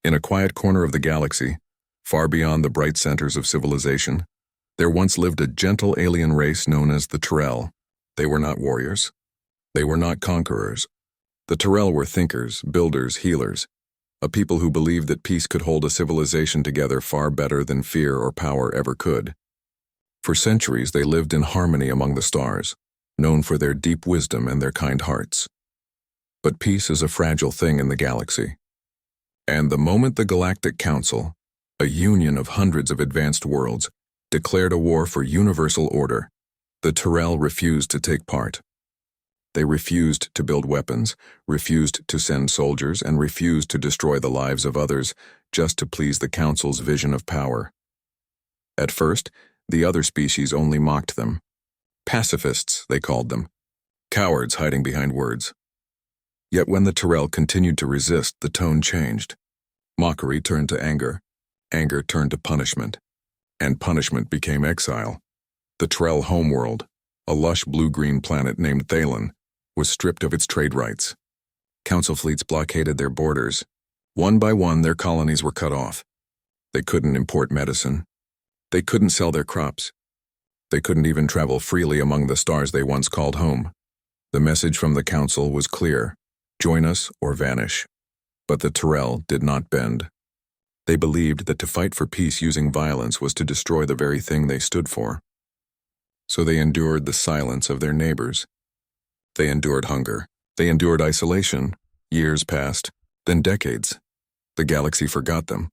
In a quiet corner of the galaxy, far beyond the bright centers of civilization, there once lived a gentle alien race known as the Tyrell. They were not warriors. They were not conquerors. The Tyrell were thinkers, builders, healers, a people who believed that peace could hold a civilization together far better than fear or power ever could. For centuries they lived in harmony among the stars, known for their deep wisdom and their kind hearts. But peace is a fragile thing in the galaxy. And the moment the Galactic Council, a union of hundreds of advanced worlds, declared a war for universal order, the Tyrell refused to take part. They refused to build weapons, refused to send soldiers, and refused to destroy the lives of others just to please the Council's vision of power. At first, the other species only mocked them. Pacifists, they called them. Cowards hiding behind words. Yet when the Tyrell continued to resist, the tone changed. Mockery turned to anger. Anger turned to punishment. And punishment became exile. The Tyrell homeworld, a lush blue-green planet named Thalen, was stripped of its trade rights. Council fleets blockaded their borders. One by one, their colonies were cut off. They couldn't import medicine. They couldn't sell their crops. They couldn't even travel freely among the stars they once called home. The message from the Council was clear: join us or vanish. But the Tyrell did not bend. They believed that to fight for peace using violence was to destroy the very thing they stood for. So they endured the silence of their neighbors. They endured hunger. They endured isolation. Years passed, then decades. The galaxy forgot them.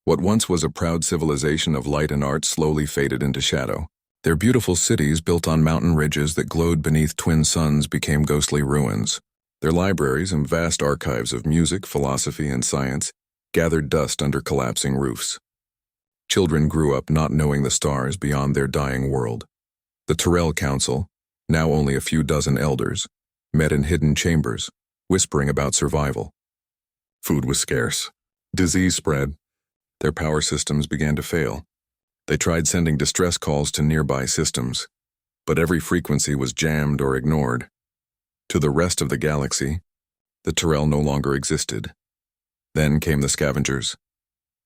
What once was a proud civilization of light and art slowly faded into shadow. Their beautiful cities, built on mountain ridges that glowed beneath twin suns, became ghostly ruins. Their libraries and vast archives of music, philosophy, and science gathered dust under collapsing roofs. Children grew up not knowing the stars beyond their dying world. The Tyrell Council, now only a few dozen elders, met in hidden chambers, whispering about survival. Food was scarce. Disease spread. Their power systems began to fail. They tried sending distress calls to nearby systems, but every frequency was jammed or ignored. To the rest of the galaxy, the Tyrell no longer existed. Then came the scavengers.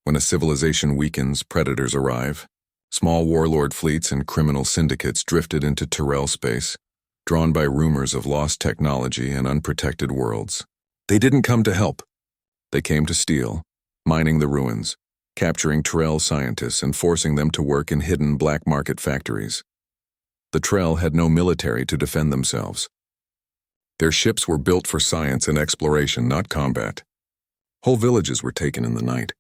When a civilization weakens, predators arrive. Small warlord fleets and criminal syndicates drifted into Tyrell space, drawn by rumors of lost technology and unprotected worlds. They didn't come to help. They came to steal, mining the ruins, capturing Tyrell scientists and forcing them to work in hidden black market factories. The Tyrell had no military to defend themselves. Their ships were built for science and exploration, not combat. Whole villages were taken in the night.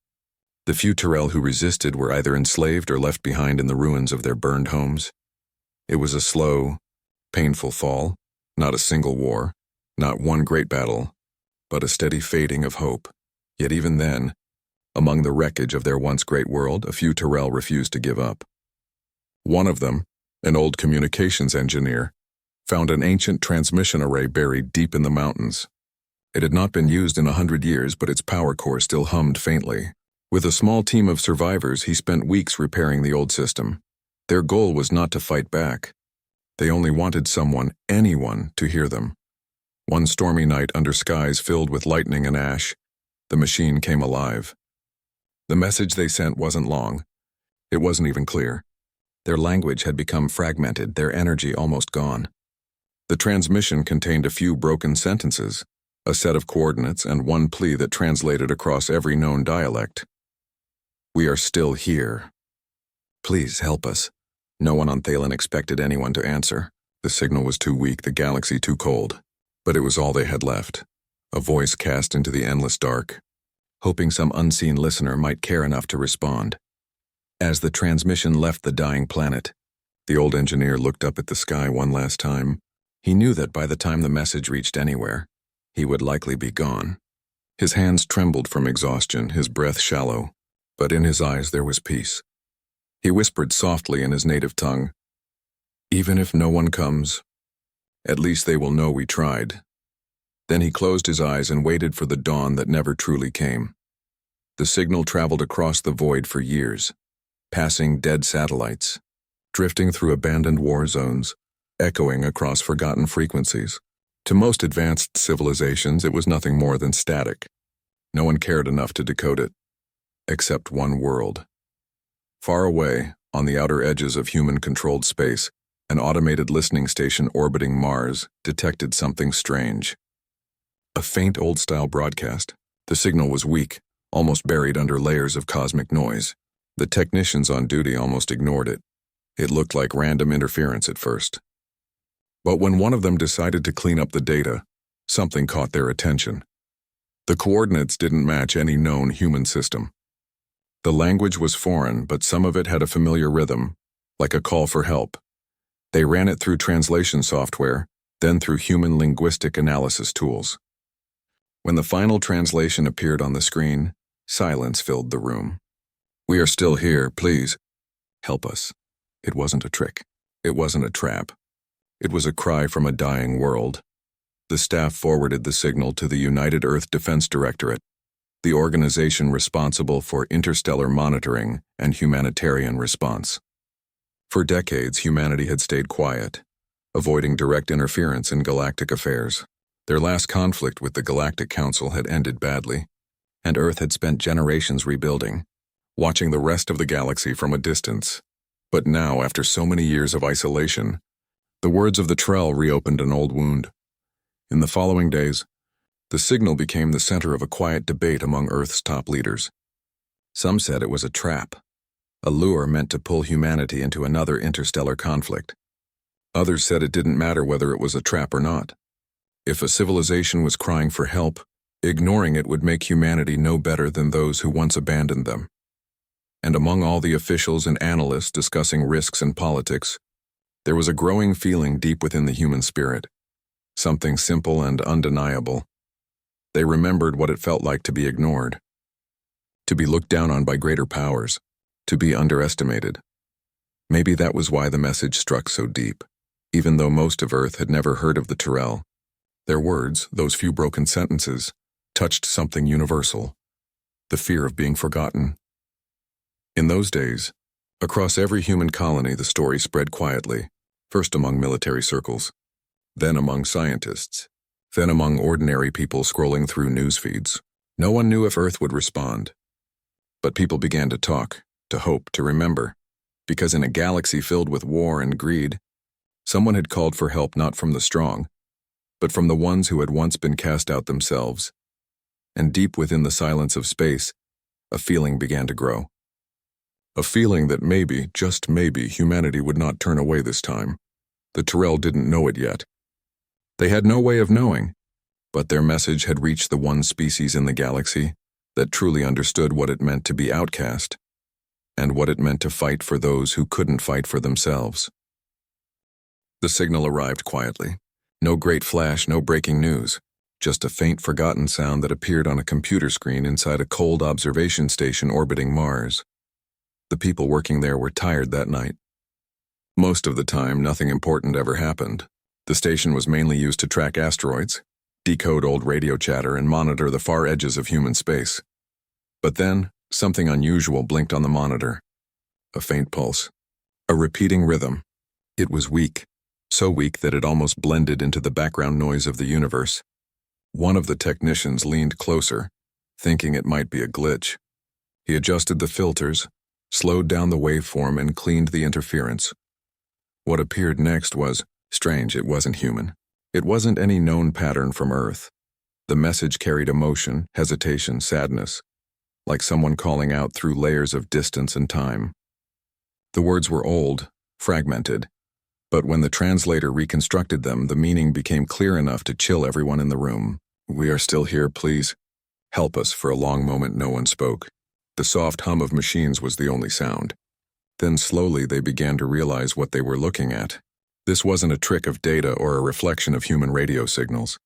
The few Tyrell who resisted were either enslaved or left behind in the ruins of their burned homes. It was a slow, painful fall, not a single war, not one great battle, but a steady fading of hope. Yet even then, among the wreckage of their once great world, a few Tyrell refused to give up. One of them, an old communications engineer, found an ancient transmission array buried deep in the mountains. It had not been used in 100 years, but its power core still hummed faintly. With a small team of survivors, he spent weeks repairing the old system. Their goal was not to fight back. They only wanted someone, anyone, to hear them. One stormy night under skies filled with lightning and ash, the machine came alive. The message they sent wasn't long. It wasn't even clear. Their language had become fragmented, their energy almost gone. The transmission contained a few broken sentences, a set of coordinates, and one plea that translated across every known dialect. "We are still here. Please help us." No one on Thalen expected anyone to answer. The signal was too weak, the galaxy too cold. But it was all they had left, a voice cast into the endless dark, hoping some unseen listener might care enough to respond. As the transmission left the dying planet, the old engineer looked up at the sky one last time. He knew that by the time the message reached anywhere, he would likely be gone. His hands trembled from exhaustion, his breath shallow, but in his eyes there was peace. He whispered softly in his native tongue, "Even if no one comes, at least they will know we tried." Then he closed his eyes and waited for the dawn that never truly came. The signal traveled across the void for years, passing dead satellites, drifting through abandoned war zones, echoing across forgotten frequencies. To most advanced civilizations, it was nothing more than static. No one cared enough to decode it. Except one world. Far away, on the outer edges of human-controlled space, an automated listening station orbiting Mars detected something strange. A faint old-style broadcast. The signal was weak, almost buried under layers of cosmic noise. The technicians on duty almost ignored it. It looked like random interference at first. But when one of them decided to clean up the data, something caught their attention. The coordinates didn't match any known human system. The language was foreign, but some of it had a familiar rhythm, like a call for help. They ran it through translation software, then through human linguistic analysis tools. When the final translation appeared on the screen, silence filled the room. "We are still here, please. Help us." It wasn't a trick. It wasn't a trap. It was a cry from a dying world. The staff forwarded the signal to the United Earth Defense Directorate, the organization responsible for interstellar monitoring and humanitarian response. For decades, humanity had stayed quiet, avoiding direct interference in galactic affairs. Their last conflict with the Galactic Council had ended badly, and Earth had spent generations rebuilding, watching the rest of the galaxy from a distance. But now, after so many years of isolation, the words of the Trell reopened an old wound. In the following days, the signal became the center of a quiet debate among Earth's top leaders. Some said it was a trap, a lure meant to pull humanity into another interstellar conflict. Others said it didn't matter whether it was a trap or not. If a civilization was crying for help, ignoring it would make humanity no better than those who once abandoned them. And among all the officials and analysts discussing risks and politics, there was a growing feeling deep within the human spirit, something simple and undeniable. They remembered what it felt like to be ignored, to be looked down on by greater powers, to be underestimated. Maybe that was why the message struck so deep, even though most of Earth had never heard of the Tyrell. Their words, those few broken sentences, touched something universal, the fear of being forgotten. In those days, across every human colony the story spread quietly, first among military circles, then among scientists, then among ordinary people scrolling through news feeds. No one knew if Earth would respond. But people began to talk, to hope, to remember, because in a galaxy filled with war and greed, someone had called for help not from the strong, but from the ones who had once been cast out themselves. And deep within the silence of space, a feeling began to grow. A feeling that maybe, just maybe, humanity would not turn away this time. The Tyrell didn't know it yet. They had no way of knowing, but their message had reached the one species in the galaxy that truly understood what it meant to be outcast, and what it meant to fight for those who couldn't fight for themselves. The signal arrived quietly. No great flash, no breaking news, just a faint forgotten sound that appeared on a computer screen inside a cold observation station orbiting Mars. The people working there were tired that night. Most of the time, nothing important ever happened. The station was mainly used to track asteroids, decode old radio chatter, and monitor the far edges of human space. But then, something unusual blinked on the monitor. A faint pulse. A repeating rhythm. It was weak, so weak that it almost blended into the background noise of the universe. One of the technicians leaned closer, thinking it might be a glitch. He adjusted the filters, slowed down the waveform, and cleaned the interference. What appeared next was strange. It wasn't human. It wasn't any known pattern from Earth. The message carried emotion, hesitation, sadness, like someone calling out through layers of distance and time. The words were old, fragmented, but when the translator reconstructed them, the meaning became clear enough to chill everyone in the room. "We are still here, please. Help us." For a long moment, no one spoke. The soft hum of machines was the only sound. Then slowly they began to realize what they were looking at. This wasn't a trick of data or a reflection of human radio signals.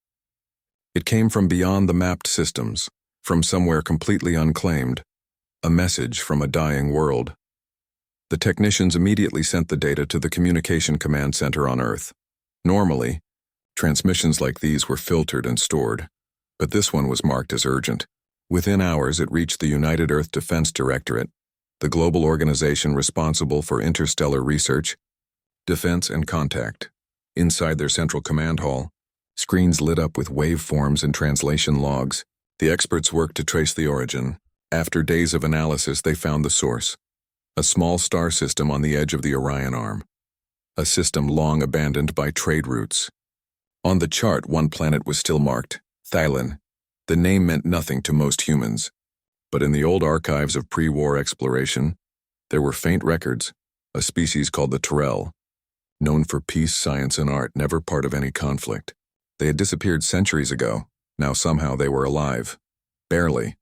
It came from beyond the mapped systems, from somewhere completely unclaimed, a message from a dying world. The technicians immediately sent the data to the communication command center on Earth. Normally, transmissions like these were filtered and stored, but this one was marked as urgent. Within hours, it reached the United Earth Defense Directorate, the global organization responsible for interstellar research, defense, and contact. Inside their central command hall, screens lit up with waveforms and translation logs. The experts worked to trace the origin. After days of analysis, they found the source. A small star system on the edge of the Orion Arm. A system long abandoned by trade routes. On the chart, one planet was still marked, Thylon. The name meant nothing to most humans. But in the old archives of pre-war exploration, there were faint records. A species called the Tyrell, known for peace, science, and art, never part of any conflict. They had disappeared centuries ago. Now somehow they were alive. Barely.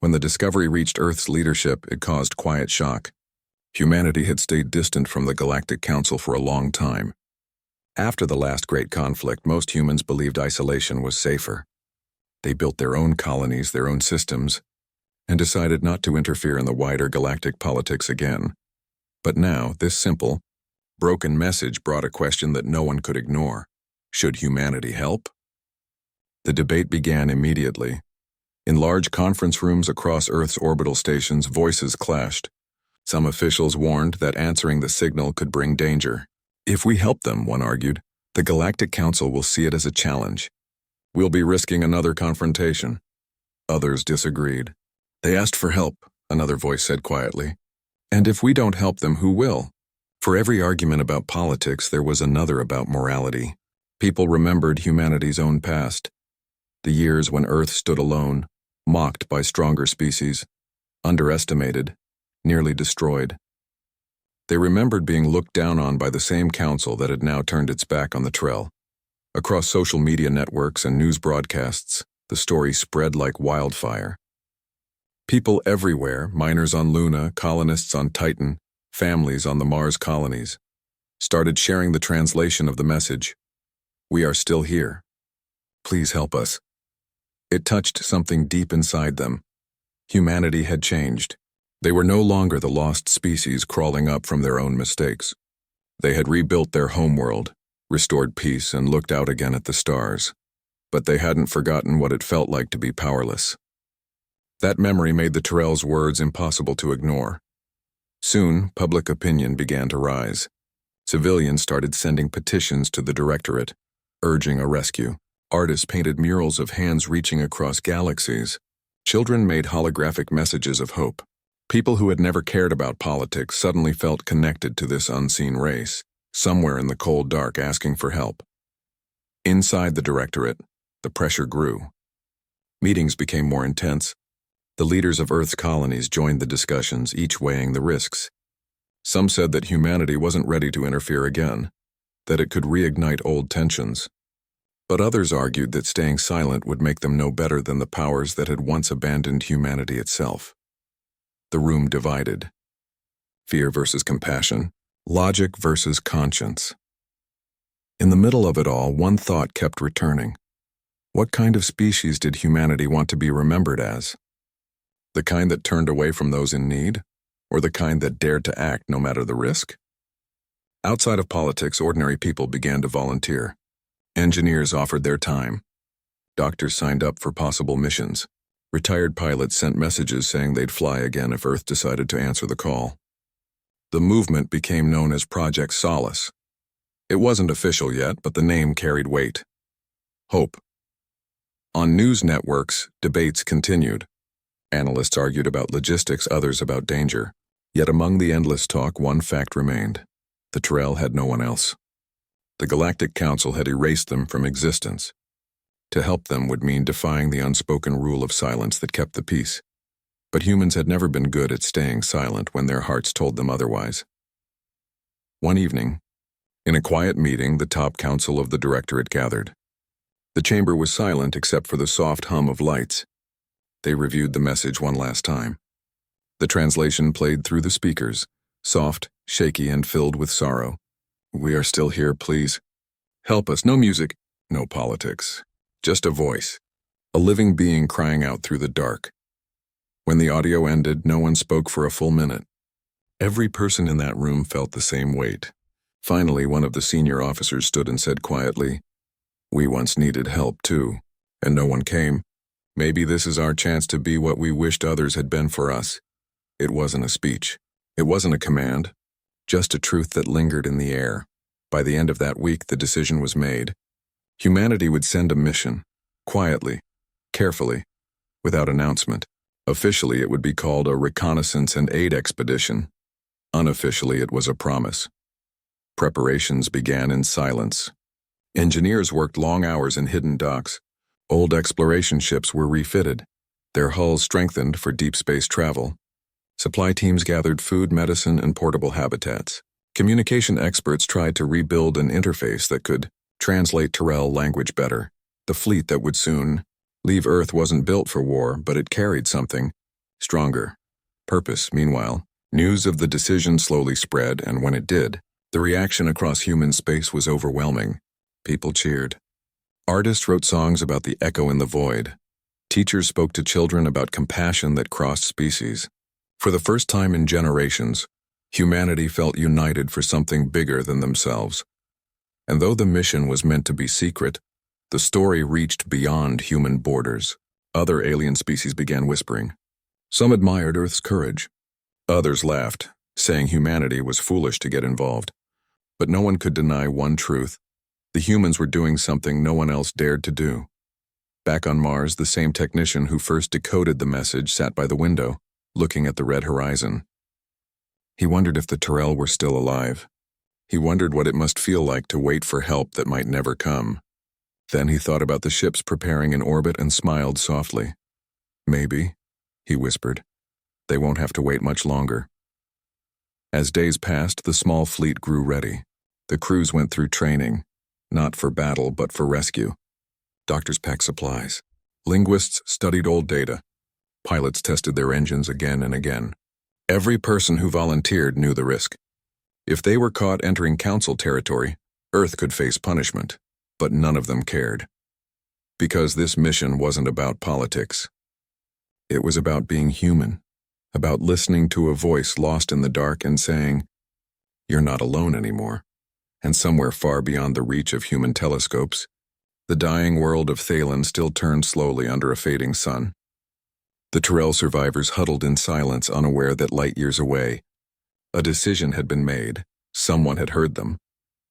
When the discovery reached Earth's leadership, it caused quiet shock. Humanity had stayed distant from the Galactic Council for a long time. After the last great conflict, most humans believed isolation was safer. They built their own colonies, their own systems, and decided not to interfere in the wider galactic politics again. But now, this simple, broken message brought a question that no one could ignore. Should humanity help? The debate began immediately. In large conference rooms across Earth's orbital stations, voices clashed. Some officials warned that answering the signal could bring danger. If we help them, one argued, the Galactic Council will see it as a challenge. We'll be risking another confrontation. Others disagreed. They asked for help, another voice said quietly. And if we don't help them, who will? For every argument about politics, there was another about morality. People remembered humanity's own past. The years when Earth stood alone, mocked by stronger species, underestimated, nearly destroyed. They remembered being looked down on by the same council that had now turned its back on the Tyrell. Across social media networks and news broadcasts, the story spread like wildfire. People everywhere, miners on Luna, colonists on Titan, families on the Mars colonies, started sharing the translation of the message. We are still here. Please help us. It touched something deep inside them. Humanity had changed. They were no longer the lost species crawling up from their own mistakes. They had rebuilt their homeworld, restored peace, and looked out again at the stars. But they hadn't forgotten what it felt like to be powerless. That memory made the Tyrell's words impossible to ignore. Soon, public opinion began to rise. Civilians started sending petitions to the Directorate, urging a rescue. Artists painted murals of hands reaching across galaxies. Children made holographic messages of hope. People who had never cared about politics suddenly felt connected to this unseen race, somewhere in the cold dark asking for help. Inside the Directorate, the pressure grew. Meetings became more intense. The leaders of Earth's colonies joined the discussions, each weighing the risks. Some said that humanity wasn't ready to interfere again, that it could reignite old tensions. But others argued that staying silent would make them no better than the powers that had once abandoned humanity itself. The room divided. Fear versus compassion, logic versus conscience. In the middle of it all, one thought kept returning. What kind of species did humanity want to be remembered as? The kind that turned away from those in need, or the kind that dared to act no matter the risk? Outside of politics, ordinary people began to volunteer. Engineers offered their time. Doctors signed up for possible missions. Retired pilots sent messages saying they'd fly again if Earth decided to answer the call. The movement became known as Project Solace. It wasn't official yet, but the name carried weight. Hope. On news networks, debates continued. Analysts argued about logistics, others about danger. Yet among the endless talk, one fact remained. The Tyrell had no one else. The Galactic Council had erased them from existence. To help them would mean defying the unspoken rule of silence that kept the peace. But humans had never been good at staying silent when their hearts told them otherwise. One evening, in a quiet meeting, the top council of the Directorate gathered. The chamber was silent except for the soft hum of lights. They reviewed the message one last time. The translation played through the speakers, soft, shaky, and filled with sorrow. We are still here, please. Help us. No music, no politics. Just a voice. A living being crying out through the dark. When the audio ended, no one spoke for a full minute. Every person in that room felt the same weight. Finally, one of the senior officers stood and said quietly, "We once needed help too, and no one came. Maybe this is our chance to be what we wished others had been for us." It wasn't a speech. It wasn't a command. Just a truth that lingered in the air. By the end of that week, the decision was made. Humanity would send a mission, quietly, carefully, without announcement. Officially, it would be called a reconnaissance and aid expedition. Unofficially, it was a promise. Preparations began in silence. Engineers worked long hours in hidden docks. Old exploration ships were refitted, their hulls strengthened for deep space travel. Supply teams gathered food, medicine, and portable habitats. Communication experts tried to rebuild an interface that could translate Tyrell language better. The fleet that would soon leave Earth wasn't built for war, but it carried something stronger. Purpose, meanwhile. News of the decision slowly spread, and when it did, the reaction across human space was overwhelming. People cheered. Artists wrote songs about the echo in the void. Teachers spoke to children about compassion that crossed species. For the first time in generations, humanity felt united for something bigger than themselves. And though the mission was meant to be secret, the story reached beyond human borders. Other alien species began whispering. Some admired Earth's courage. Others laughed, saying humanity was foolish to get involved. But no one could deny one truth. The humans were doing something no one else dared to do. Back on Mars, the same technician who first decoded the message sat by the window, looking at the red horizon. He wondered if the Tyrell were still alive. He wondered what it must feel like to wait for help that might never come. Then he thought about the ships preparing in orbit and smiled softly. Maybe, he whispered, they won't have to wait much longer. As days passed, the small fleet grew ready. The crews went through training, not for battle but for rescue. Doctors packed supplies. Linguists studied old data. Pilots tested their engines again and again. Every person who volunteered knew the risk. If they were caught entering Council territory, Earth could face punishment, but none of them cared. Because this mission wasn't about politics. It was about being human, about listening to a voice lost in the dark and saying, "You're not alone anymore." And somewhere far beyond the reach of human telescopes, the dying world of Thalen still turned slowly under a fading sun. The Tyrell survivors huddled in silence, unaware that light years away, a decision had been made, someone had heard them,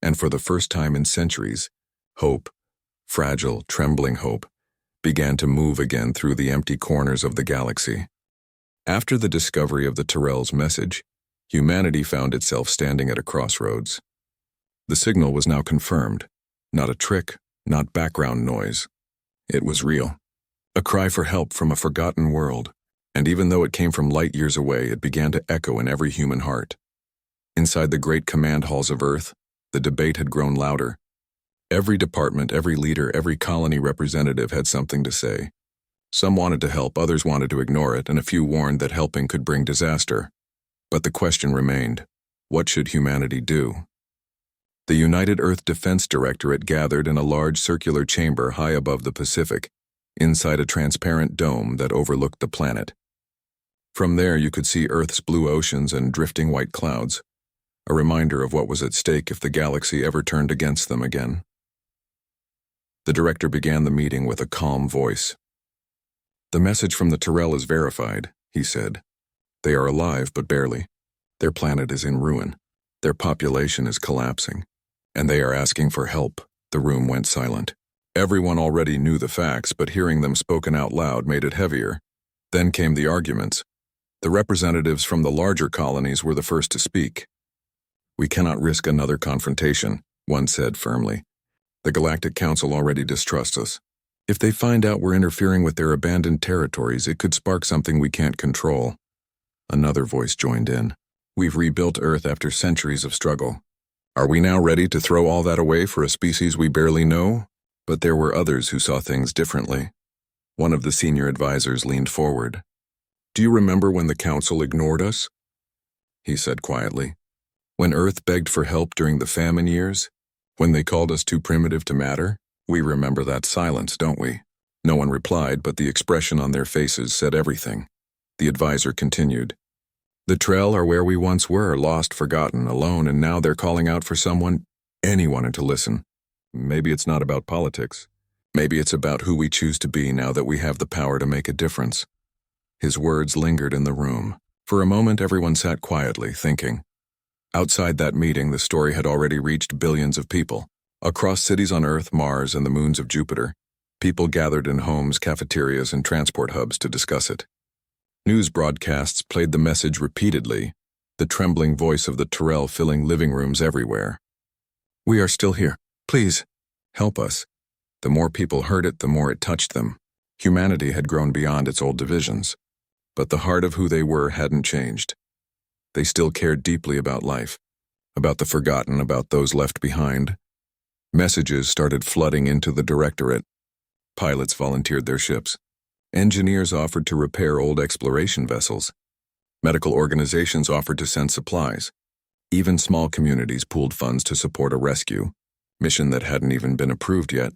and for the first time in centuries, hope, fragile, trembling hope, began to move again through the empty corners of the galaxy. After the discovery of the Tyrell's message, humanity found itself standing at a crossroads. The signal was now confirmed, not a trick, not background noise. It was real. A cry for help from a forgotten world, and even though it came from light years away, it began to echo in every human heart. Inside the great command halls of Earth, the debate had grown louder. Every department, every leader, every colony representative had something to say. Some wanted to help, others wanted to ignore it, and a few warned that helping could bring disaster. But the question remained, what should humanity do? The United Earth Defense Directorate gathered in a large circular chamber high above the Pacific, inside a transparent dome that overlooked the planet. From there you could see Earth's blue oceans and drifting white clouds, a reminder of what was at stake if the galaxy ever turned against them again. The director began the meeting with a calm voice. "The message from the Tyrell is verified," he said. "They are alive, but barely. Their planet is in ruin. Their population is collapsing. And they are asking for help." The room went silent. Everyone already knew the facts, but hearing them spoken out loud made it heavier. Then came the arguments. The representatives from the larger colonies were the first to speak. "We cannot risk another confrontation," one said firmly. "The Galactic Council already distrusts us. If they find out we're interfering with their abandoned territories, it could spark something we can't control." Another voice joined in. "We've rebuilt Earth after centuries of struggle. Are we now ready to throw all that away for a species we barely know?" But there were others who saw things differently. One of the senior advisors leaned forward. "Do you remember when the Council ignored us?" he said quietly. "When Earth begged for help during the famine years? When they called us too primitive to matter? We remember that silence, don't we?" No one replied, but the expression on their faces said everything. The advisor continued. "The Tyrell are where we once were, lost, forgotten, alone, and now they're calling out for someone, anyone to listen. Maybe it's not about politics. Maybe it's about who we choose to be now that we have the power to make a difference." His words lingered in the room. For a moment, everyone sat quietly, thinking. Outside that meeting, the story had already reached billions of people, across cities on Earth, Mars, and the moons of Jupiter. People gathered in homes, cafeterias, and transport hubs to discuss it. News broadcasts played the message repeatedly, the trembling voice of the Tyrell filling living rooms everywhere. "We are still here. Please, help us." The more people heard it, the more it touched them. Humanity had grown beyond its old divisions, but the heart of who they were hadn't changed. They still cared deeply about life, about the forgotten, about those left behind. Messages started flooding into the directorate. Pilots volunteered their ships. Engineers offered to repair old exploration vessels. Medical organizations offered to send supplies. Even small communities pooled funds to support a rescue mission that hadn't even been approved yet.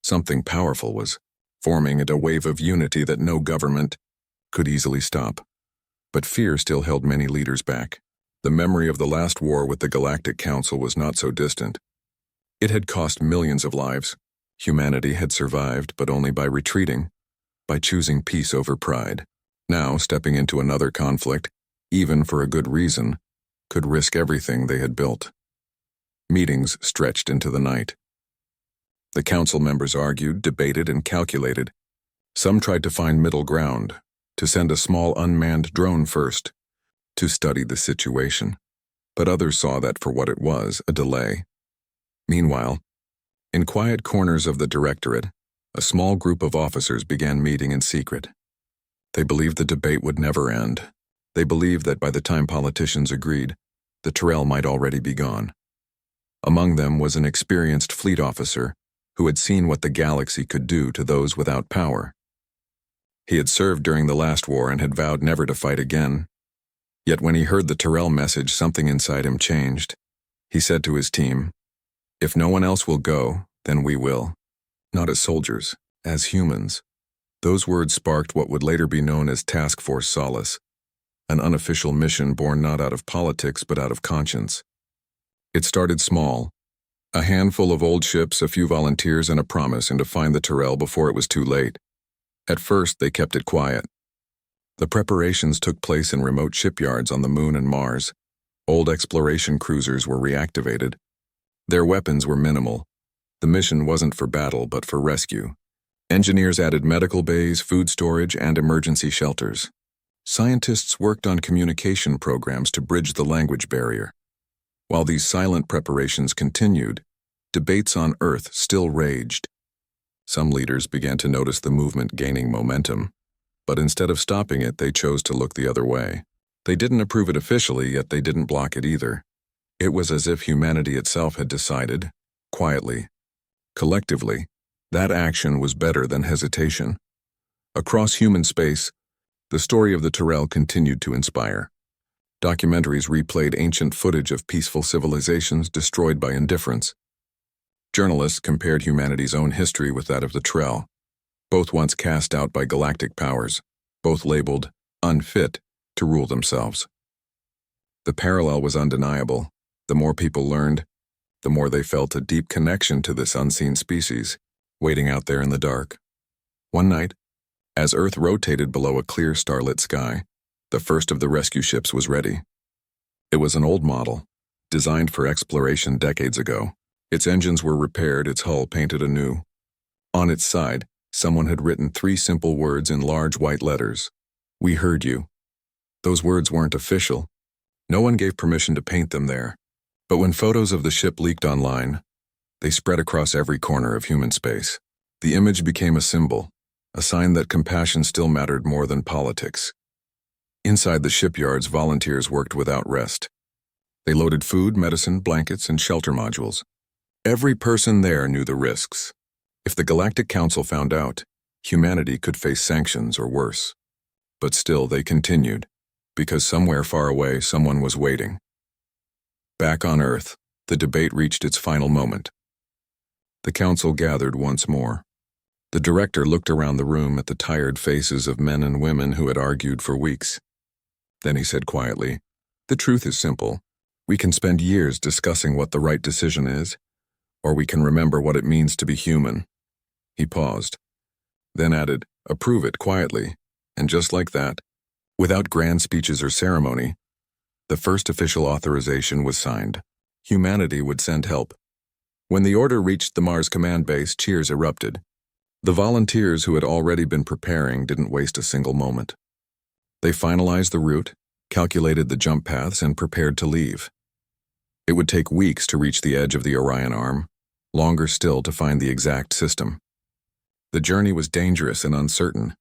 Something powerful was forming, and a wave of unity that no government could easily stop. But fear still held many leaders back. The memory of the last war with the Galactic Council was not so distant. It had cost millions of lives. Humanity had survived, but only by retreating, by choosing peace over pride. Now, stepping into another conflict, even for a good reason, could risk everything they had built. Meetings stretched into the night. The council members argued, debated, and calculated. Some tried to find middle ground, to send a small unmanned drone first, to study the situation. But others saw that for what it was, a delay. Meanwhile, in quiet corners of the directorate, a small group of officers began meeting in secret. They believed the debate would never end. They believed that by the time politicians agreed, the Tyrell might already be gone. Among them was an experienced fleet officer who had seen what the galaxy could do to those without power. He had served during the last war and had vowed never to fight again. Yet when he heard the Tyrell message, something inside him changed. He said to his team, "If no one else will go, then we will. Not as soldiers, as humans." Those words sparked what would later be known as Task Force Solace, an unofficial mission born not out of politics but out of conscience. It started small. A handful of old ships, a few volunteers, and a promise to find the Tyrell before it was too late. At first, they kept it quiet. The preparations took place in remote shipyards on the Moon and Mars. Old exploration cruisers were reactivated. Their weapons were minimal. The mission wasn't for battle, but for rescue. Engineers added medical bays, food storage, and emergency shelters. Scientists worked on communication programs to bridge the language barrier. While these silent preparations continued, debates on Earth still raged. Some leaders began to notice the movement gaining momentum, but instead of stopping it, they chose to look the other way. They didn't approve it officially, yet they didn't block it either. It was as if humanity itself had decided, quietly, collectively, that action was better than hesitation. Across human space, the story of the Tyrell continued to inspire. Documentaries replayed ancient footage of peaceful civilizations destroyed by indifference. Journalists compared humanity's own history with that of the Tyrell, both once cast out by galactic powers, both labeled unfit to rule themselves. The parallel was undeniable. The more people learned, the more they felt a deep connection to this unseen species, waiting out there in the dark. One night, as Earth rotated below a clear starlit sky, the first of the rescue ships was ready. It was an old model, designed for exploration decades ago. Its engines were repaired, its hull painted anew. On its side, someone had written 3 simple words in large white letters. "We heard you." Those words weren't official. No one gave permission to paint them there. But when photos of the ship leaked online, they spread across every corner of human space. The image became a symbol, a sign that compassion still mattered more than politics. Inside the shipyards, volunteers worked without rest. They loaded food, medicine, blankets, and shelter modules. Every person there knew the risks. If the Galactic Council found out, humanity could face sanctions or worse. But still they continued, because somewhere far away someone was waiting. Back on Earth, the debate reached its final moment. The council gathered once more. The director looked around the room at the tired faces of men and women who had argued for weeks. Then he said quietly, "The truth is simple. We can spend years discussing what the right decision is, or we can remember what it means to be human." He paused, then added, "Approve it quietly." And just like that, without grand speeches or ceremony, the first official authorization was signed. Humanity would send help. When the order reached the Mars command base, cheers erupted. The volunteers who had already been preparing didn't waste a single moment. They finalized the route, calculated the jump paths, and prepared to leave. It would take weeks to reach the edge of the Orion Arm, longer still to find the exact system. The journey was dangerous and uncertain,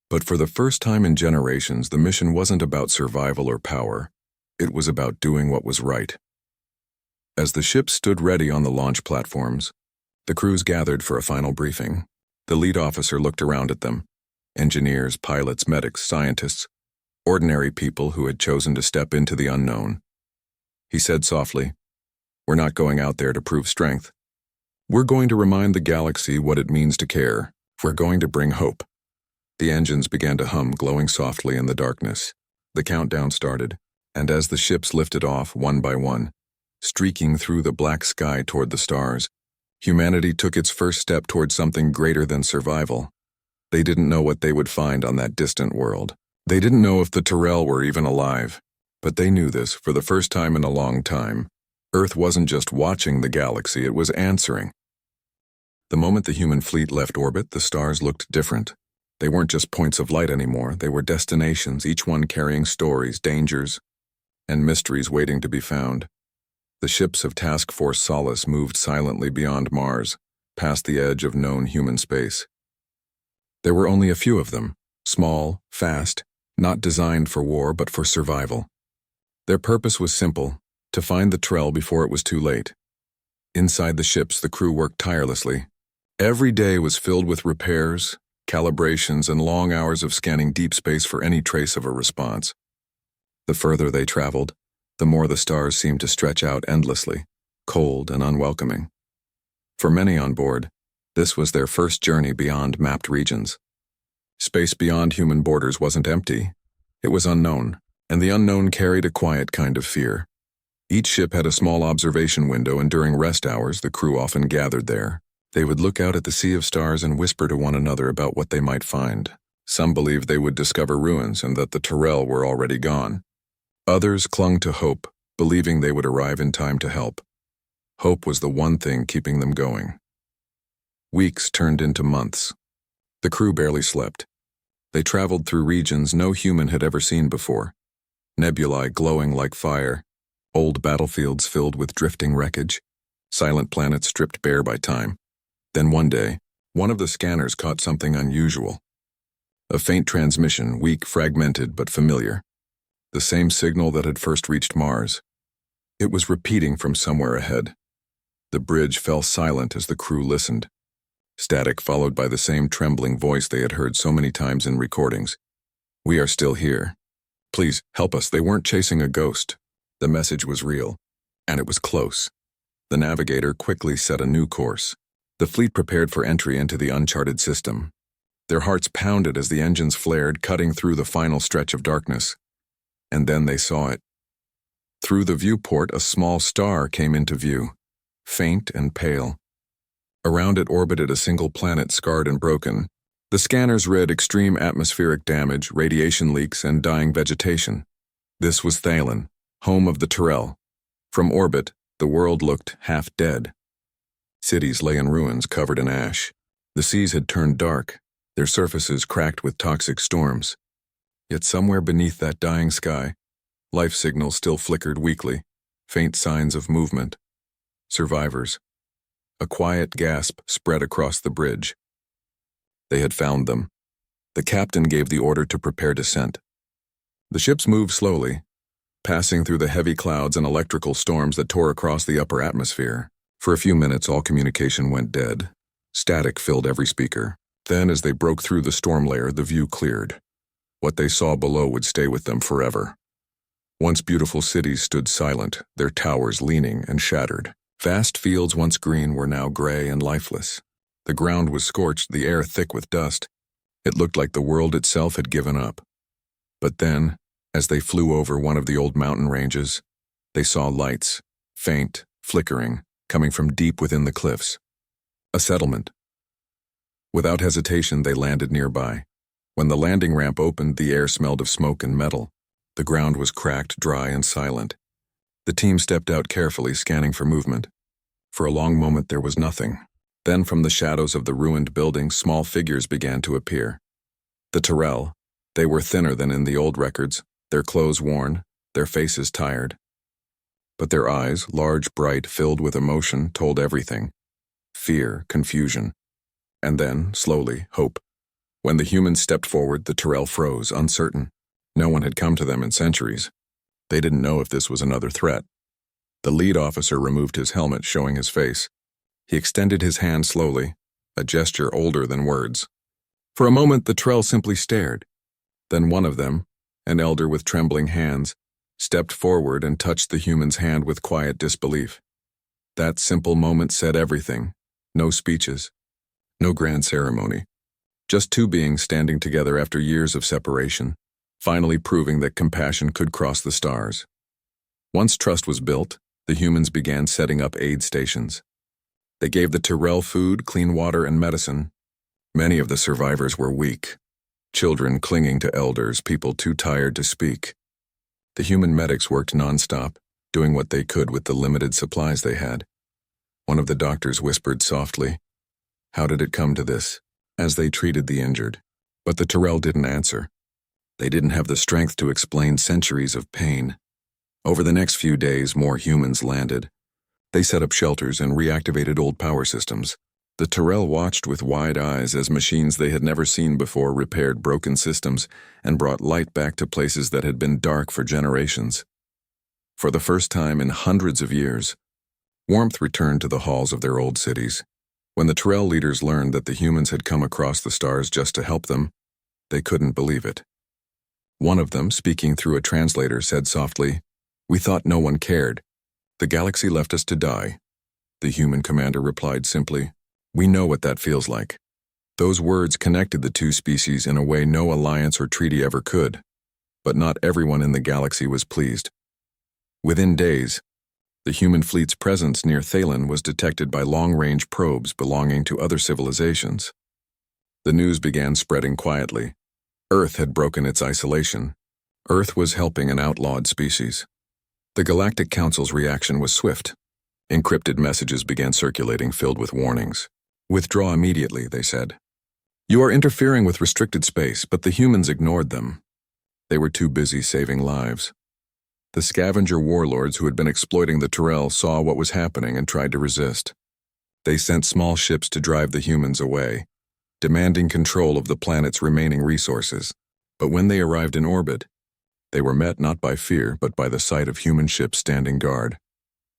but for the first time in generations, the mission wasn't about survival or power. It was about doing what was right. As the ships stood ready on the launch platforms, the crews gathered for a final briefing. The lead officer looked around at them. Engineers, pilots, medics, scientists, ordinary people who had chosen to step into the unknown. He said softly, "We're not going out there to prove strength. We're going to remind the galaxy what it means to care. We're going to bring hope." The engines began to hum, glowing softly in the darkness. The countdown started, and as the ships lifted off one by one, streaking through the black sky toward the stars, humanity took its first step toward something greater than survival. They didn't know what they would find on that distant world. They didn't know if the Tyrell were even alive, but they knew this for the first time in a long time. Earth wasn't just watching the galaxy, it was answering. The moment the human fleet left orbit, the stars looked different. They weren't just points of light anymore, they were destinations, each one carrying stories, dangers, and mysteries waiting to be found. The ships of Task Force Solace moved silently beyond Mars, past the edge of known human space. There were only a few of them, small, fast, not designed for war but for survival. Their purpose was simple, to find the Tyrell before it was too late. Inside the ships, the crew worked tirelessly. Every day was filled with repairs, calibrations, and long hours of scanning deep space for any trace of a response. The further they traveled, the more the stars seemed to stretch out endlessly, cold and unwelcoming. For many on board, this was their first journey beyond mapped regions. Space beyond human borders wasn't empty. It was unknown, and the unknown carried a quiet kind of fear. Each ship had a small observation window, and during rest hours, the crew often gathered there. They would look out at the sea of stars and whisper to one another about what they might find. Some believed they would discover ruins and that the Tyrell were already gone. Others clung to hope, believing they would arrive in time to help. Hope was the one thing keeping them going. Weeks turned into months. The crew barely slept. They traveled through regions no human had ever seen before. Nebulae glowing like fire, old battlefields filled with drifting wreckage, silent planets stripped bare by time. Then one day, one of the scanners caught something unusual. A faint transmission, weak, fragmented, but familiar. The same signal that had first reached Mars. It was repeating from somewhere ahead. The bridge fell silent as the crew listened. Static followed by the same trembling voice they had heard so many times in recordings. "We are still here. Please, help us." They weren't chasing a ghost. The message was real, and it was close. The navigator quickly set a new course. The fleet prepared for entry into the uncharted system. Their hearts pounded as the engines flared, cutting through the final stretch of darkness. And then they saw it. Through the viewport, a small star came into view, faint and pale. Around it orbited a single planet, scarred and broken. The scanners read extreme atmospheric damage, radiation leaks, and dying vegetation. This was Thalen, home of the Tyrell. From orbit, the world looked half dead. Cities lay in ruins, covered in ash. The seas had turned dark, their surfaces cracked with toxic storms. Yet somewhere beneath that dying sky, life signals still flickered weakly, faint signs of movement. Survivors. A quiet gasp spread across the bridge. They had found them. The captain gave the order to prepare descent. The ships moved slowly, passing through the heavy clouds and electrical storms that tore across the upper atmosphere. For a few minutes, all communication went dead. Static filled every speaker. Then, as they broke through the storm layer, the view cleared. What they saw below would stay with them forever. Once beautiful cities stood silent, their towers leaning and shattered. Vast fields once green were now gray and lifeless. The ground was scorched, the air thick with dust. It looked like the world itself had given up. But then, as they flew over one of the old mountain ranges, they saw lights, faint, flickering, coming from deep within the cliffs. A settlement. Without hesitation, they landed nearby. When the landing ramp opened, the air smelled of smoke and metal. The ground was cracked, dry, and silent. The team stepped out carefully, scanning for movement. For a long moment, there was nothing. Then from the shadows of the ruined buildings, small figures began to appear. The Tyrell. They were thinner than in the old records, their clothes worn, their faces tired. But their eyes, large, bright, filled with emotion, told everything. Fear, confusion. And then, slowly, hope. When the humans stepped forward, the Tyrell froze, uncertain. No one had come to them in centuries. They didn't know if this was another threat. The lead officer removed his helmet, showing his face. He extended his hand slowly, a gesture older than words. For a moment, the Tyrell simply stared. Then one of them, an elder with trembling hands, stepped forward and touched the human's hand with quiet disbelief. That simple moment said everything. No speeches, no grand ceremony. Just two beings standing together after years of separation, finally proving that compassion could cross the stars. Once trust was built, the humans began setting up aid stations. They gave the Tyrell food, clean water, and medicine. Many of the survivors were weak. Children clinging to elders, people too tired to speak. The human medics worked nonstop, doing what they could with the limited supplies they had. One of the doctors whispered softly, "How did it come to this?" as they treated the injured. But the Tyrell didn't answer. They didn't have the strength to explain centuries of pain. Over the next few days, more humans landed. They set up shelters and reactivated old power systems. The Tyrell watched with wide eyes as machines they had never seen before repaired broken systems and brought light back to places that had been dark for generations. For the first time in hundreds of years, warmth returned to the halls of their old cities. When the Tyrell leaders learned that the humans had come across the stars just to help them, they couldn't believe it. One of them, speaking through a translator, said softly, "We thought no one cared. The galaxy left us to die." The human commander replied simply, "We know what that feels like." Those words connected the two species in a way no alliance or treaty ever could. But not everyone in the galaxy was pleased. Within days, the human fleet's presence near Thalen was detected by long-range probes belonging to other civilizations. The news began spreading quietly. Earth had broken its isolation. Earth was helping an outlawed species. The Galactic Council's reaction was swift. Encrypted messages began circulating filled with warnings. "Withdraw immediately," they said. "You are interfering with restricted space," but the humans ignored them. They were too busy saving lives. The scavenger warlords who had been exploiting the Tyrell saw what was happening and tried to resist. They sent small ships to drive the humans away, demanding control of the planet's remaining resources. But when they arrived in orbit, they were met not by fear but by the sight of human ships standing guard.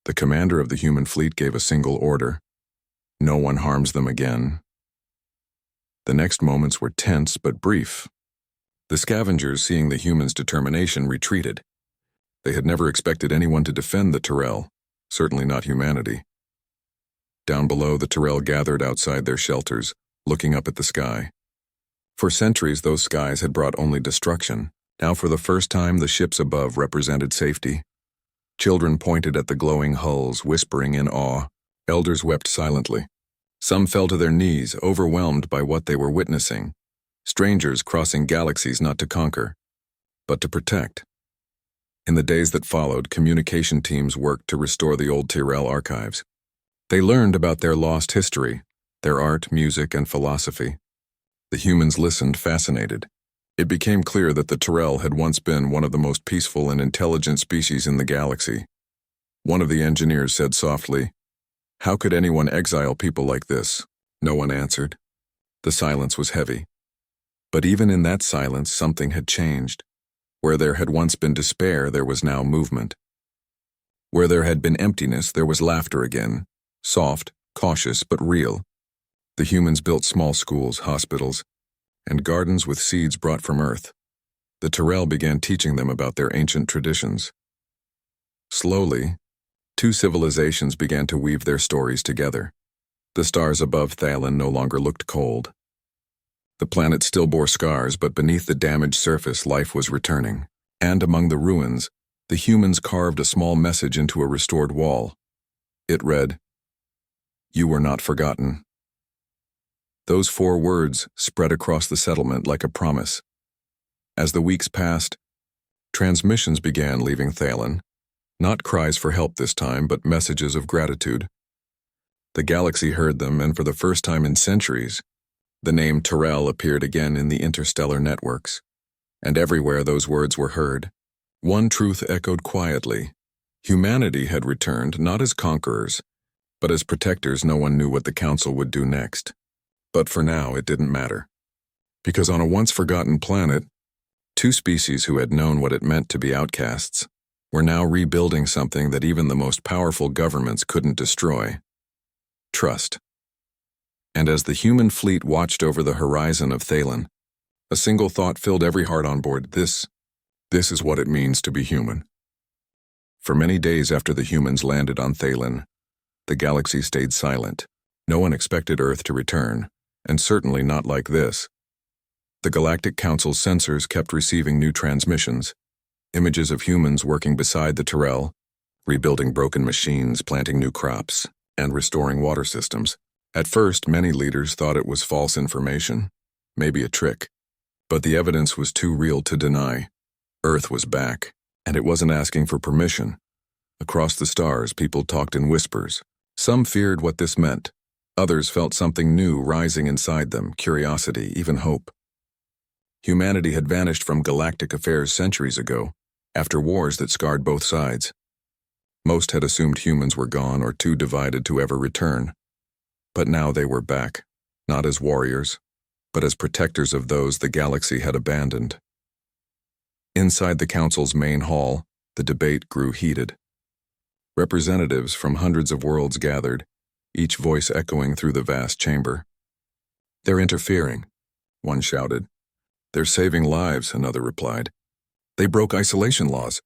The commander of the human fleet gave a single order: "No one harms them again." The next moments were tense but brief. The scavengers, seeing the humans' determination, retreated. They had never expected anyone to defend the Tyrell, certainly not humanity. Down below, the Tyrell gathered outside their shelters, looking up at the sky. For centuries, those skies had brought only destruction. Now, for the first time, the ships above represented safety. Children pointed at the glowing hulls, whispering in awe. Elders wept silently. Some fell to their knees, overwhelmed by what they were witnessing. Strangers crossing galaxies not to conquer, but to protect. In the days that followed, communication teams worked to restore the old Tyrell archives. They learned about their lost history, their art, music, and philosophy. The humans listened, fascinated. It became clear that the Tyrell had once been one of the most peaceful and intelligent species in the galaxy. One of the engineers said softly, "How could anyone exile people like this?" No one answered. The silence was heavy. But even in that silence, something had changed. Where there had once been despair, there was now movement. Where there had been emptiness, there was laughter again, soft, cautious, but real. The humans built small schools, hospitals, and gardens with seeds brought from Earth. The Tyrell began teaching them about their ancient traditions. Slowly, two civilizations began to weave their stories together. The stars above Thalen no longer looked cold. The planet still bore scars, but beneath the damaged surface, life was returning. And among the ruins, the humans carved a small message into a restored wall. It read, "You were not forgotten." Those 4 words spread across the settlement like a promise. As the weeks passed, transmissions began leaving Thalen. Not cries for help this time, but messages of gratitude. The galaxy heard them, and for the first time in centuries, the name Tyrell appeared again in the interstellar networks. And everywhere those words were heard, one truth echoed quietly. Humanity had returned not as conquerors, but as protectors. No one knew what the Council would do next. But for now, it didn't matter. Because on a once-forgotten planet, two species who had known what it meant to be outcasts were now rebuilding something that even the most powerful governments couldn't destroy: trust. And as the human fleet watched over the horizon of Thalen, a single thought filled every heart on board: this is what it means to be human. For many days after the humans landed on Thalen, the galaxy stayed silent. No one expected Earth to return, and certainly not like this. The Galactic Council's sensors kept receiving new transmissions, images of humans working beside the Tyrell, rebuilding broken machines, planting new crops, and restoring water systems. At first, many leaders thought it was false information, maybe a trick. But the evidence was too real to deny. Earth was back, and it wasn't asking for permission. Across the stars, people talked in whispers. Some feared what this meant. Others felt something new rising inside them: curiosity, even hope. Humanity had vanished from galactic affairs centuries ago, after wars that scarred both sides. Most had assumed humans were gone or too divided to ever return. But now they were back, not as warriors, but as protectors of those the galaxy had abandoned. Inside the Council's main hall, the debate grew heated. Representatives from hundreds of worlds gathered, each voice echoing through the vast chamber. "They're interfering," one shouted. "They're saving lives," another replied. "They broke isolation laws.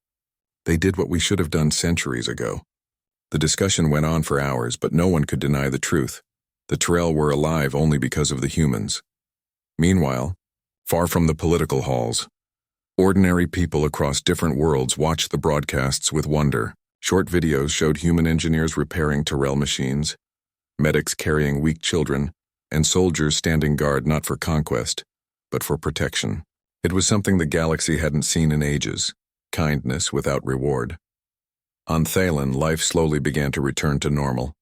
They did what we should have done centuries ago." The discussion went on for hours, but no one could deny the truth. The Tyrell were alive only because of the humans. Meanwhile, far from the political halls, ordinary people across different worlds watched the broadcasts with wonder. Short videos showed human engineers repairing Tyrell machines, medics carrying weak children, and soldiers standing guard not for conquest, but for protection. It was something the galaxy hadn't seen in ages: kindness without reward. On Thalen, life slowly began to return to normal.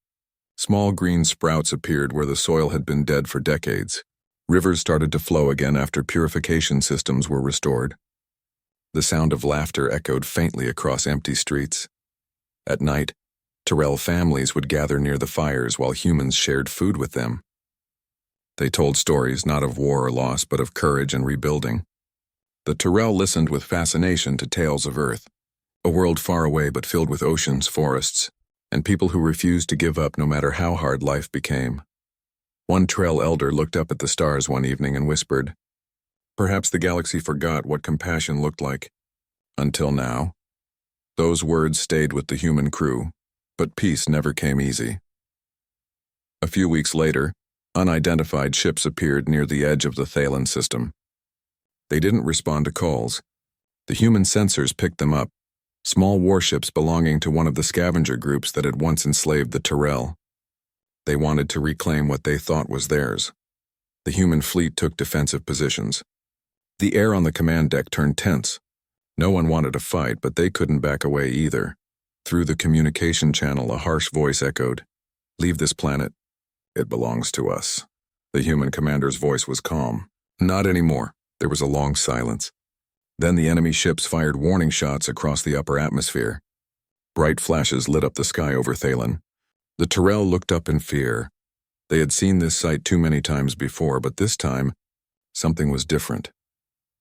Small green sprouts appeared where the soil had been dead for decades. Rivers started to flow again after purification systems were restored. The sound of laughter echoed faintly across empty streets. At night, Tyrell families would gather near the fires while humans shared food with them. They told stories not of war or loss, but of courage and rebuilding. The Tyrell listened with fascination to tales of Earth, a world far away but filled with oceans, forests, and people who refused to give up no matter how hard life became. One Tyrell elder looked up at the stars one evening and whispered, "Perhaps the galaxy forgot what compassion looked like. Until now." Those words stayed with the human crew, but peace never came easy. A few weeks later, unidentified ships appeared near the edge of the Thalen system. They didn't respond to calls. The human sensors picked them up, small warships belonging to one of the scavenger groups that had once enslaved the Tyrell. They wanted to reclaim what they thought was theirs. The human fleet took defensive positions. The air on the command deck turned tense. No one wanted to fight, but they couldn't back away either. Through the communication channel, a harsh voice echoed, "Leave this planet. It belongs to us." The human commander's voice was calm. "Not anymore." There was a long silence. Then the enemy ships fired warning shots across the upper atmosphere. Bright flashes lit up the sky over Thalen. The Tyrell looked up in fear. They had seen this sight too many times before, but this time, something was different.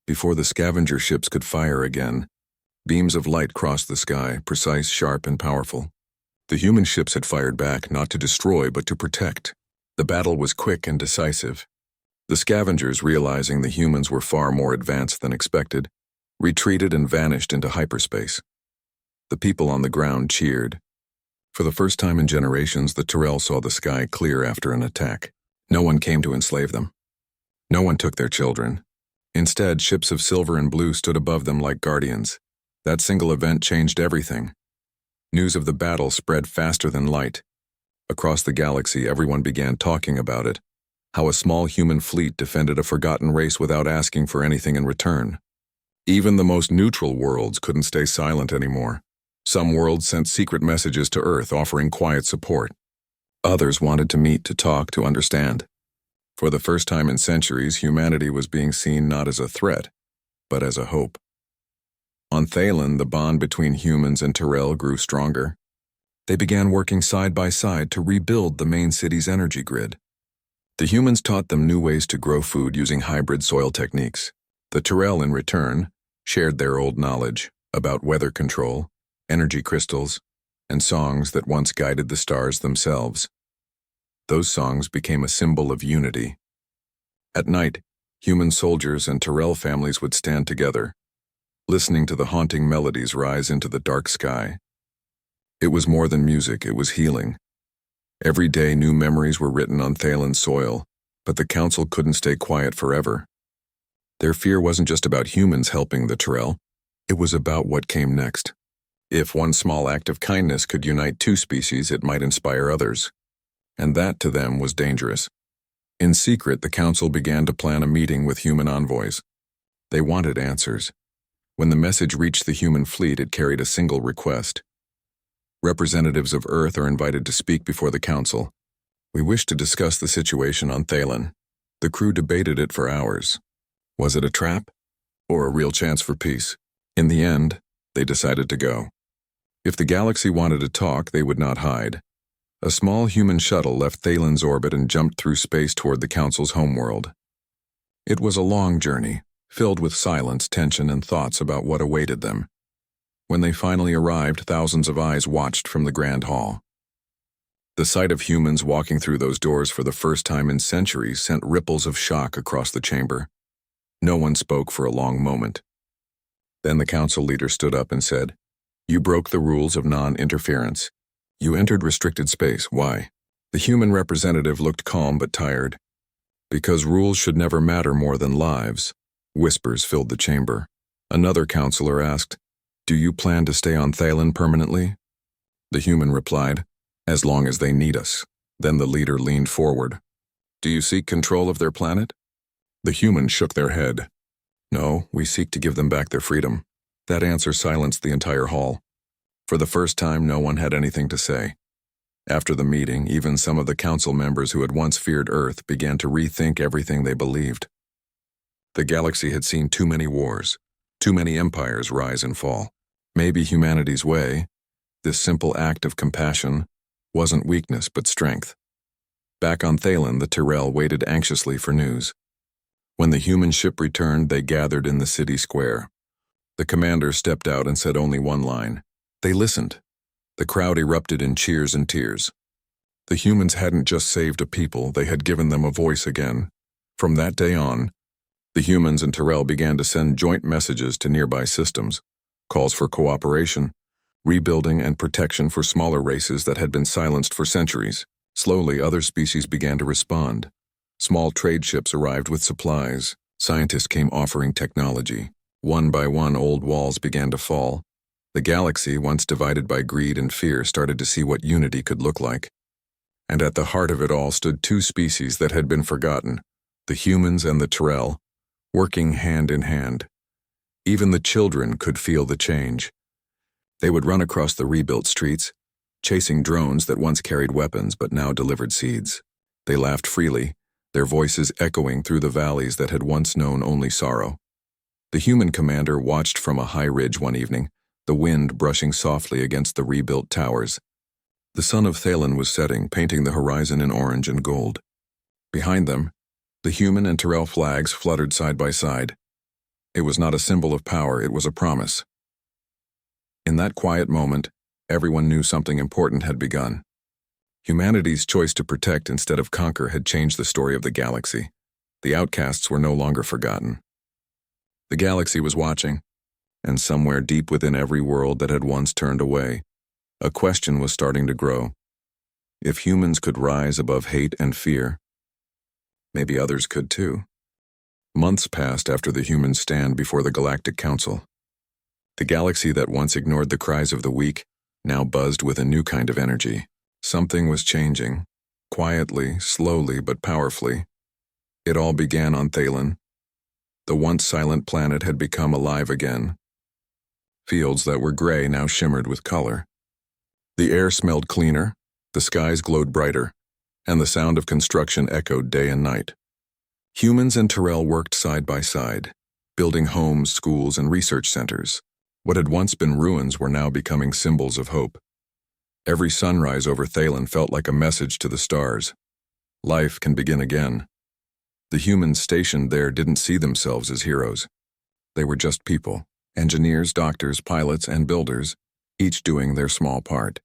Before the scavenger ships could fire again, beams of light crossed the sky, precise, sharp, and powerful. The human ships had fired back, not to destroy, but to protect. The battle was quick and decisive. The scavengers, realizing the humans were far more advanced than expected, retreated and vanished into hyperspace. The people on the ground cheered. For the first time in generations, the Tyrell saw the sky clear after an attack. No one came to enslave them. No one took their children. Instead, ships of silver and blue stood above them like guardians. That single event changed everything. News of the battle spread faster than light. Across the galaxy, everyone began talking about it, how a small human fleet defended a forgotten race without asking for anything in return. Even the most neutral worlds couldn't stay silent anymore. Some worlds sent secret messages to Earth offering quiet support. Others wanted to meet, to talk, to understand. For the first time in centuries, humanity was being seen not as a threat, but as a hope. On Thalen, the bond between humans and Tyrell grew stronger. They began working side by side to rebuild the main city's energy grid. The humans taught them new ways to grow food using hybrid soil techniques. The Tyrell, in return, shared their old knowledge about weather control, energy crystals, and songs that once guided the stars themselves. Those songs became a symbol of unity. At night, human soldiers and Tyrell families would stand together, listening to the haunting melodies rise into the dark sky. It was more than music, it was healing. Every day new memories were written on Thalen's soil, but the council couldn't stay quiet forever. Their fear wasn't just about humans helping the Tyrell, it was about what came next. If one small act of kindness could unite two species, it might inspire others. And that, to them, was dangerous. In secret, the council began to plan a meeting with human envoys. They wanted answers. When the message reached the human fleet, it carried a single request. Representatives of Earth are invited to speak before the council. We wish to discuss the situation on Thalen. The crew debated it for hours. Was it a trap? Or a real chance for peace? In the end, they decided to go. If the galaxy wanted to talk, they would not hide. A small human shuttle left Thalen's orbit and jumped through space toward the council's homeworld. It was a long journey, filled with silence, tension, and thoughts about what awaited them. When they finally arrived, thousands of eyes watched from the grand hall. The sight of humans walking through those doors for the first time in centuries sent ripples of shock across the chamber. No one spoke for a long moment. Then the council leader stood up and said, "You broke the rules of non-interference. You entered restricted space. Why?" The human representative looked calm but tired. "Because rules should never matter more than lives." Whispers filled the chamber. Another counselor asked, "Do you plan to stay on Thalen permanently?" The human replied, "As long as they need us." Then the leader leaned forward. "Do you seek control of their planet?" The humans shook their head. "No, we seek to give them back their freedom." That answer silenced the entire hall. For the first time, no one had anything to say. After the meeting, even some of the council members who had once feared Earth began to rethink everything they believed. The galaxy had seen too many wars, too many empires rise and fall. Maybe humanity's way, this simple act of compassion, wasn't weakness but strength. Back on Thalen, the Tyrell waited anxiously for news. When the human ship returned, they gathered in the city square. The commander stepped out and said only one line. They listened. The crowd erupted in cheers and tears. The humans hadn't just saved a people, they had given them a voice again. From that day on, the humans and Tyrell began to send joint messages to nearby systems, calls for cooperation, rebuilding and protection for smaller races that had been silenced for centuries. Slowly, other species began to respond. Small trade ships arrived with supplies. Scientists came offering technology. One by one, old walls began to fall. The galaxy, once divided by greed and fear, started to see what unity could look like. And at the heart of it all stood two species that had been forgotten, the humans and the Tyrell, working hand in hand. Even the children could feel the change. They would run across the rebuilt streets, chasing drones that once carried weapons but now delivered seeds. They laughed freely, their voices echoing through the valleys that had once known only sorrow. The human commander watched from a high ridge one evening, the wind brushing softly against the rebuilt towers. The sun of Thalen was setting, painting the horizon in orange and gold. Behind them, the human and Tyrell flags fluttered side by side. It was not a symbol of power, it was a promise. In that quiet moment, everyone knew something important had begun. Humanity's choice to protect instead of conquer had changed the story of the galaxy. The outcasts were no longer forgotten. The galaxy was watching, and somewhere deep within every world that had once turned away, a question was starting to grow. If humans could rise above hate and fear, maybe others could too. Months passed after the humans stand before the Galactic Council. The galaxy that once ignored the cries of the weak now buzzed with a new kind of energy. Something was changing, quietly, slowly, but powerfully. It all began on Thalen. The once silent planet had become alive again. Fields that were gray now shimmered with color. The air smelled cleaner, The skies glowed brighter, and the sound of construction echoed day and night. Humans and Tyrell worked side by side, building homes, schools, and research centers. What had once been ruins were now becoming symbols of hope. Every sunrise over Thalen felt like a message to the stars. Life can begin again. The humans stationed there didn't see themselves as heroes. They were just people, engineers, doctors, pilots, and builders, each doing their small part.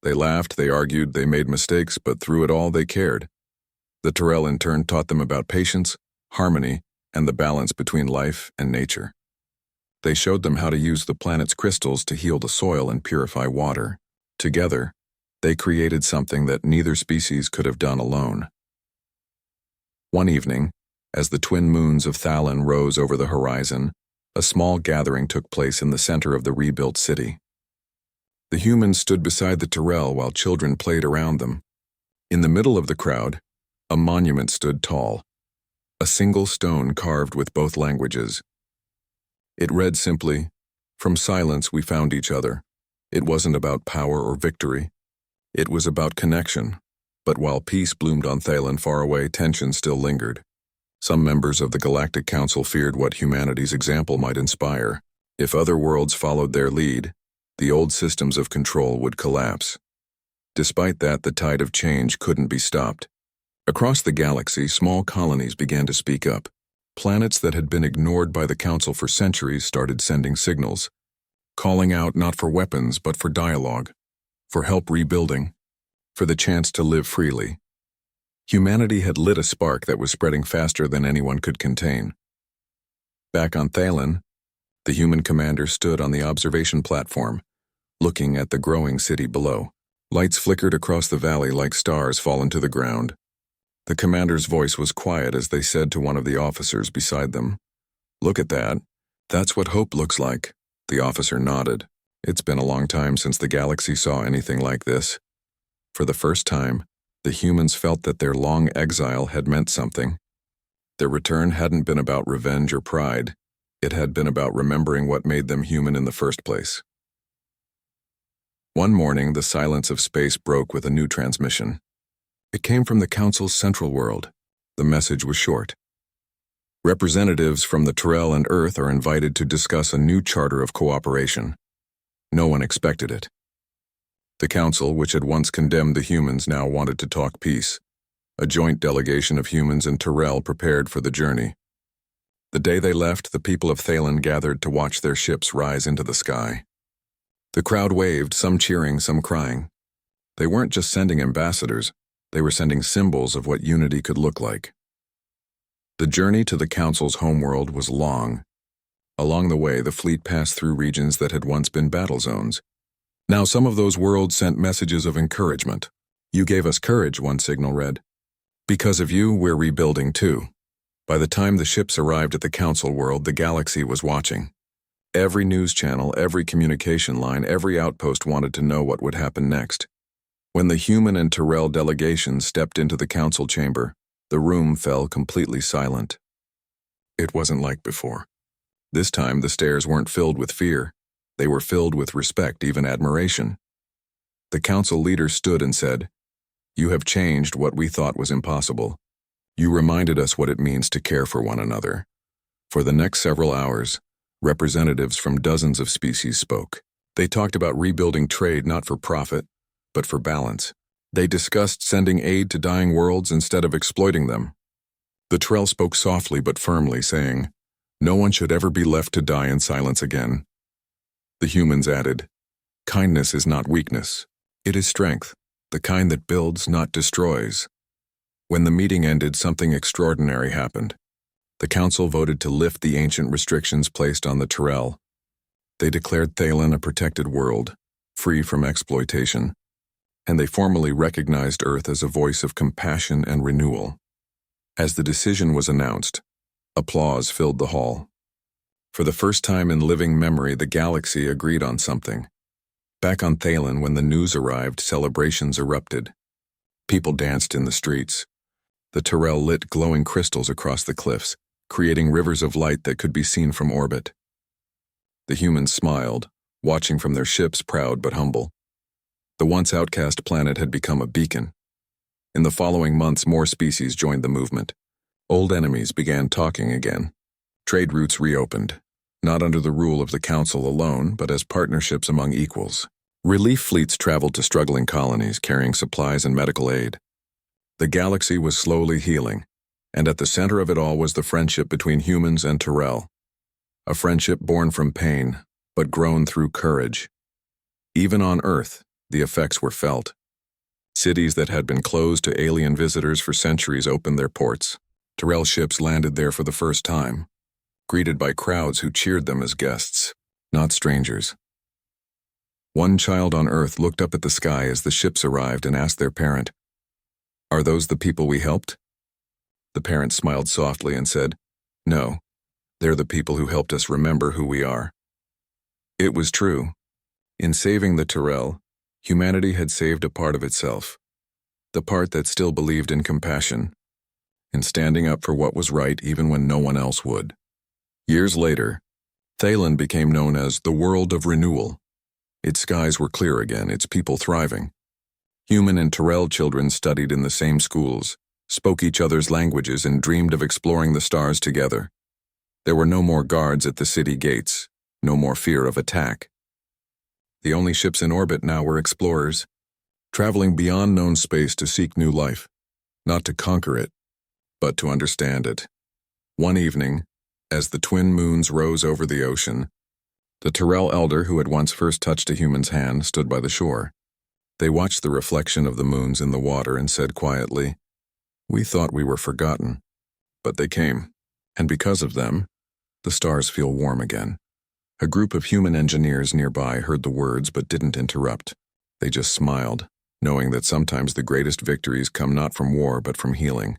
They laughed, they argued, they made mistakes, but through it all they cared. The Tyrell in turn taught them about patience, harmony, and the balance between life and nature. They showed them how to use the planet's crystals to heal the soil and purify water. Together, they created something that neither species could have done alone. One evening, as the twin moons of Thalen rose over the horizon, a small gathering took place in the center of the rebuilt city. The humans stood beside the Tyrell while children played around them. In the middle of the crowd, a monument stood tall, a single stone carved with both languages. It read simply, "From silence we found each other." It wasn't about power or victory. It was about connection. But while peace bloomed on Thalen far away, tension still lingered. Some members of the Galactic Council feared what humanity's example might inspire. If other worlds followed their lead, the old systems of control would collapse. Despite that, the tide of change couldn't be stopped. Across the galaxy, small colonies began to speak up. Planets that had been ignored by the Council for centuries started sending signals, calling out not for weapons but for dialogue, for help rebuilding, for the chance to live freely. Humanity had lit a spark that was spreading faster than anyone could contain. Back on Thalen, the human commander stood on the observation platform, looking at the growing city below. Lights flickered across the valley like stars fallen to the ground. The commander's voice was quiet as they said to one of the officers beside them, "Look at that. That's what hope looks like." The officer nodded. It's been a long time since the galaxy saw anything like this. For the first time, the humans felt that their long exile had meant something. Their return hadn't been about revenge or pride. It had been about remembering what made them human in the first place. One morning, the silence of space broke with a new transmission. It came from the Council's central world. The message was short. Representatives from the Tyrell and Earth are invited to discuss a new charter of cooperation. No one expected it. The Council, which had once condemned the humans, now wanted to talk peace. A joint delegation of humans and Tyrell prepared for the journey. The day they left, the people of Thalen gathered to watch their ships rise into the sky. The crowd waved, some cheering, some crying. They weren't just sending ambassadors, they were sending symbols of what unity could look like. The journey to the Council's homeworld was long. Along the way, the fleet passed through regions that had once been battle zones. Now some of those worlds sent messages of encouragement. "You gave us courage," one signal read. "Because of you, we're rebuilding too." By the time the ships arrived at the Council world, the galaxy was watching. Every news channel, every communication line, every outpost wanted to know what would happen next. When the human and Tyrell delegations stepped into the Council chamber, the room fell completely silent. It wasn't like before. This time, the stares weren't filled with fear. They were filled with respect, even admiration. The Council leader stood and said, "You have changed what we thought was impossible. You reminded us what it means to care for one another." For the next several hours, representatives from dozens of species spoke. They talked about rebuilding trade not for profit, but for balance. They discussed sending aid to dying worlds instead of exploiting them. The Tyrell spoke softly but firmly, saying, "No one should ever be left to die in silence again." The humans added, "Kindness is not weakness. It is strength, the kind that builds, not destroys." When the meeting ended, something extraordinary happened. The Council voted to lift the ancient restrictions placed on the Tyrell. They declared Thalen a protected world, free from exploitation, and they formally recognized Earth as a voice of compassion and renewal. As the decision was announced, applause filled the hall. For the first time in living memory, the galaxy agreed on something. Back on Thalen, when the news arrived, celebrations erupted. People danced in the streets. The Tyrell lit glowing crystals across the cliffs, creating rivers of light that could be seen from orbit. The humans smiled, watching from their ships, proud but humble. The once outcast planet had become a beacon. In the following months, more species joined the movement. Old enemies began talking again. Trade routes reopened, not under the rule of the Council alone, but as partnerships among equals. Relief fleets traveled to struggling colonies carrying supplies and medical aid. The galaxy was slowly healing, and at the center of it all was the friendship between humans and Tyrell. A friendship born from pain, but grown through courage. Even on Earth, the effects were felt. Cities that had been closed to alien visitors for centuries opened their ports. Tyrell ships landed there for the first time, greeted by crowds who cheered them as guests, not strangers. One child on Earth looked up at the sky as the ships arrived and asked their parent, "Are those the people we helped?" The parent smiled softly and said, "No, they're the people who helped us remember who we are." It was true. In saving the Tyrell, humanity had saved a part of itself, the part that still believed in compassion, in standing up for what was right even when no one else would. Years later, Thalen became known as the world of renewal. Its skies were clear again, its people thriving. Human and Tyrell children studied in the same schools, spoke each other's languages, and dreamed of exploring the stars together. There were no more guards at the city gates, no more fear of attack. The only ships in orbit now were explorers, traveling beyond known space to seek new life, not to conquer it, but to understand it. One evening, as the twin moons rose over the ocean, the Tyrell elder who had once first touched a human's hand stood by the shore. They watched the reflection of the moons in the water and said quietly, "We thought we were forgotten, but they came, and because of them, the stars feel warm again." A group of human engineers nearby heard the words but didn't interrupt. They just smiled, knowing that sometimes the greatest victories come not from war but from healing.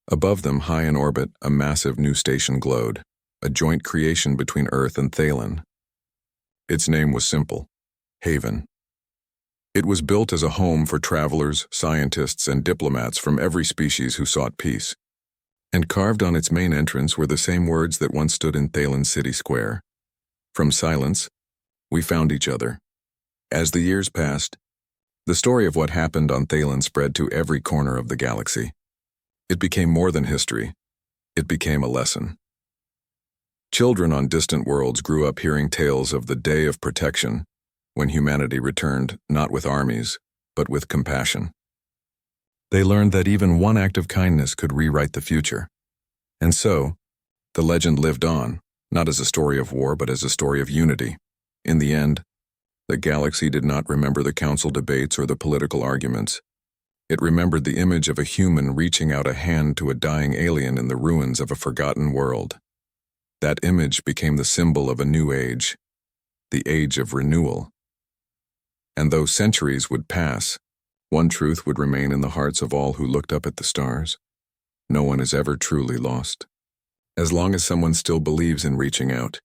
Above them, high in orbit, a massive new station glowed, a joint creation between Earth and Thalen. Its name was simple: Haven. It was built as a home for travelers, scientists, and diplomats from every species who sought peace. And carved on its main entrance were the same words that once stood in Thalen City Square. From silence, we found each other. As the years passed, the story of what happened on Thalen spread to every corner of the galaxy. It became more than history. It became a lesson. Children on distant worlds grew up hearing tales of the day of protection, when humanity returned not with armies, but with compassion. They learned that even one act of kindness could rewrite the future. And so, the legend lived on, not as a story of war, but as a story of unity. In the end, the galaxy did not remember the council debates or the political arguments. It remembered the image of a human reaching out a hand to a dying alien in the ruins of a forgotten world. That image became the symbol of a new age, the age of renewal. And though centuries would pass, one truth would remain in the hearts of all who looked up at the stars: no one is ever truly lost. As long as someone still believes in reaching out,